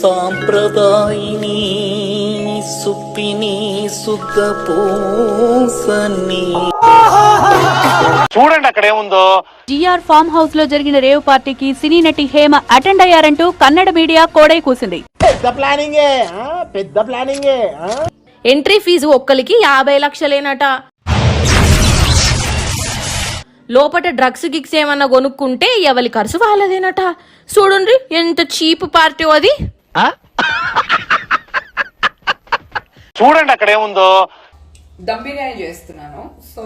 సాంప్రదాయిని సుప్పిని శుద్ధ పూసని చూడండి అక్కడ ఏముందో. జిఆర్ ఫామ్ హౌస్ లో జరిగిన రేవ్ పార్టీకి సినీ నటి హేమ అటెండ్ అయ్యారంటూ కన్నడ మీడియా కోడై కూసింది. పెద్ద ప్లానింగే. ఎంట్రీ ఫీజు ఒక్కరికి 50 లక్షలేనట. లోపట డ్రగ్స్ గిక్స్ ఏమన్నా కొనుక్కుంటే ఎవరి ఖర్చు వాళ్ళదేనట. చూడండి ఎంత చీప్ పార్టీ అది. చూడండి అక్కడ ఏముందో. దమ్ బిర్యానీ చేస్తున్నాను, సో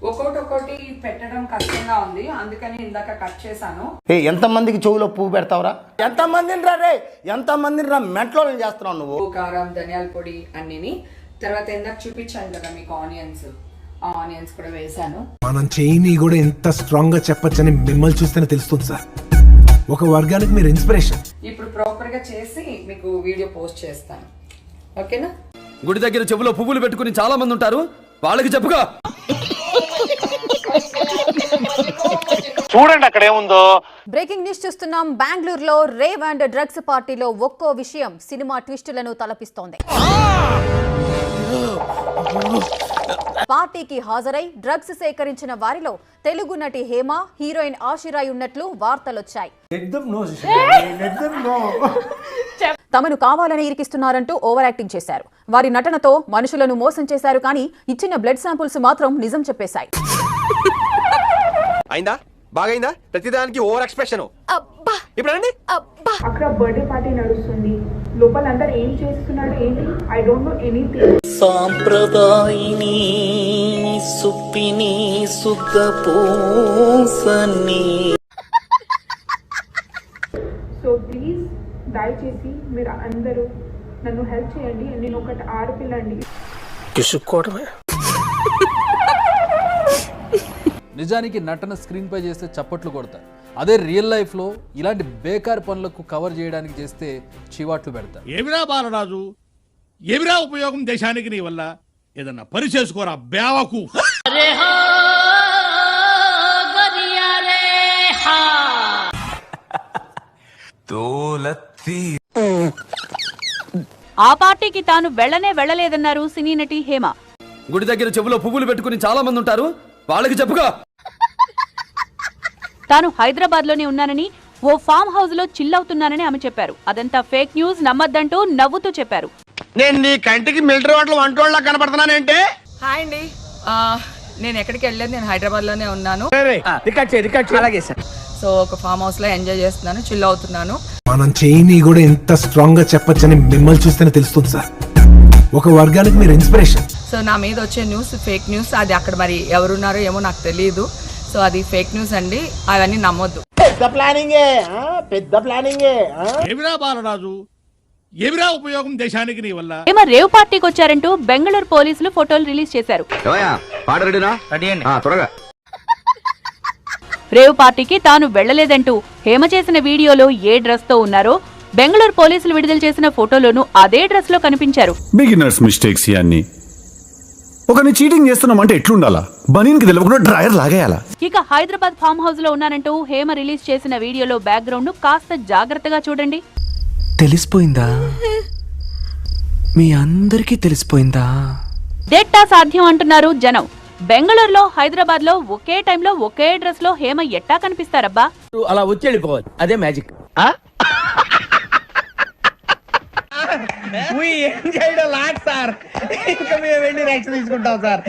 ఒక్కొక్కటి పెట్టడం కష్టంగా ఉంది, అందుకని ఇందాక కట్ చేశాను. ఎంతమందికి చెవులో పువ్వు పెడతావురా? ఎంతమందిని రా మెంట్లో చేస్తున్నావు నువ్వు? కారం, ధనియాల పొడి అన్నిని. తర్వాత ఇందాక చూపించాను కదా మీకు ఆనియన్స్ కూడా వేసాను. మనం చేయని కూడా ఎంత స్ట్రాంగ్ గా చెప్పొచ్చని మిమ్మల్ని చూస్తేనే తెలుస్తుంది సార్. ఒక వర్గానికి మీరు ఇన్స్పిరేషన్. ఇప్పుడు ప్రాపర్ గా చేసి మీకు వీడియో పోస్ట్ చేస్తాను, ఓకేనా? గుడి దగ్గర చెవులో పువ్వులు పెట్టుకుని చాలా మంది ఉంటారు, వాళ్ళకి చెప్పుగా. చూడండి అక్కడ ఏముందో. బ్రేకింగ్ న్యూస్ చూస్తున్నాం. బెంగళూరులో రేవ్ అండ్ డ్రగ్స్ పార్టీలో ఒక్కో విషయం సినిమా ట్విస్టులను తలపిస్తోంది. పార్టీకి హాజరై డ్రగ్స్ సేకరించిన వారిలో తెలుగు నటి హేమ, హీరోయిన్ ఆశిరాయ్ ఉన్నట్లు వార్తలొచ్చాయి. తమను కావాలని ఇరికిస్తున్నారంటూ ఓవర్ యాక్టింగ్ చేశారు. వారి నటనతో మనుషులను మోసం చేశారు, కానీ ఇచ్చిన బ్లడ్ శాంపుల్స్ మాత్రం నిజం చెప్పేశాయి. అయిందా? బాగైందా? ప్రతిదానికి ఓవర్ ఎక్స్ప్రెషన్. ఇప్పుడు అక్కడ బర్త్డే పార్టీ నడుస్తుంది, లోపల అందరు ఏం చేస్తున్నాడు ఏంటి, ఐ డోంట్ నో ఎనీథింగ్. సాంప్రదాయిని సుప్పిని శుద్ధ పూసని. సో ప్లీజ్ దయచేసి మీరు అందరూ నన్ను హెల్ప్ చేయండి. నేను ఒకటి ఆడపిల్లండి. నిజానికి నటన స్క్రీన్ పై చేస్తే చప్పట్లు కొడతారు, అదే రియల్ లైఫ్ లో ఇలాంటి బేకార్ పనులకు కవర్ చేయడానికి చేస్తే చివాట్లు పెడతారు. ఏమిరా బాలరాజు, ఏమిరా ఉపయోగం దేశానికి నీ వల్ల? ఏదన్నా పని చేసుకోరా బేవకు. ఆ పార్టీకి తాను వెళ్ళలేదన్నారు సినీ నటి హేమ. గుడి దగ్గర చెవులో పువ్వులు పెట్టుకుని చాలా మంది ఉంటారు, వాళ్ళకి చెప్పుగా. తాను హైదరాబాద్ లోనే ఉన్నానని, ఓ ఫామ్ హౌస్ లో చిల్ అవుతున్నానని ఆమె చెప్పారు. అదంతా ఫేక్ న్యూస్, నమ్మద్దంటూ నవ్వుతూ చెప్పారు. నేను నీ కంటికి మిలిటరీ వంటోళ్ళ కనపడుతున్నానంటే. హాయ్ అండి, నేను ఎక్కడికి వెళ్ళలేదు, నేను హైదరాబాద్ లోనే ఉన్నాను. సో ఒక ఫామ్ హౌస్ లో ఎంజాయ్ చేస్తున్నాను, చిల్ అవుతున్నాను. మనం చేయని కూడా ఎంత స్ట్రాంగ్ గా చెప్పొచ్చని మిమ్మల్ని చూస్తేనే తెలుస్తుంది సార్. ఒక వర్గానికి మీరు ఇన్స్పిరేషన్. సో నా మీద వచ్చే న్యూస్ ఫేక్ న్యూస్, అది అక్కడ మరి ఎవరున్నారో ఏమో నాకు తెలియదు. సో అది ఫేక్ న్యూస్ అండి, అవన్నీ నమ్మొద్దు. పెద్ద ప్లానింగే. ఏమిరా బాలరాజు, ఏమిరా ఉపయోగం దేశానికి నీ వల్ల? హేమ రేవ్ పార్టీకి వచ్చారంటూ బెంగళూరు పోలీసులు ఫోటోలు రిలీజ్ చేశారు. రేవ్ పార్టీకి తాను వెళ్లలేదంటూ హేమ చేసిన వీడియోలో ఏ డ్రెస్ తో ఉన్నారో, బెంగళూరు పోలీసులు విడుదల చేసిన ఫోటోలోనూ అదే డ్రెస్ లో కనిపించారు. బిగినర్స్ మిస్టేక్స్ ఇవన్నీ. ఒకరిని చీటింగ్ చేస్తున్నామంటే ఎట్లుండాలా? బనీన్కి తెలియకుండా డ్రైయర్ లాగేయాలా? ఇక హైదరాబాద్ ఫామ్ హౌస్ లో ఉన్నానంటూ హేమ రిలీజ్ చేసిన వీడియోలో బ్యాక్గ్రౌండ్ కాస్త జాగ్రత్తగా చూడండి. తెలిసిపోయిందా? మీ అందరికీ తెలిసిపోయిందా? డేటా సాధ్యం అంటున్నారు జనం. బెంగళూరులో, హైదరాబాద్ లో ఒకే టైంలో ఒకే డ్రెస్ లో హేమ ఎట్టా కనిపిస్తారబ్బా? అలా వచ్చి వెళ్ళిపోవాలి, అదే మ్యాజిక్. ఏం చేయడం లాట్ సార్, ఇంకా మేము వెళ్ళి రియాక్షన్ తీసుకుంటాం సార్.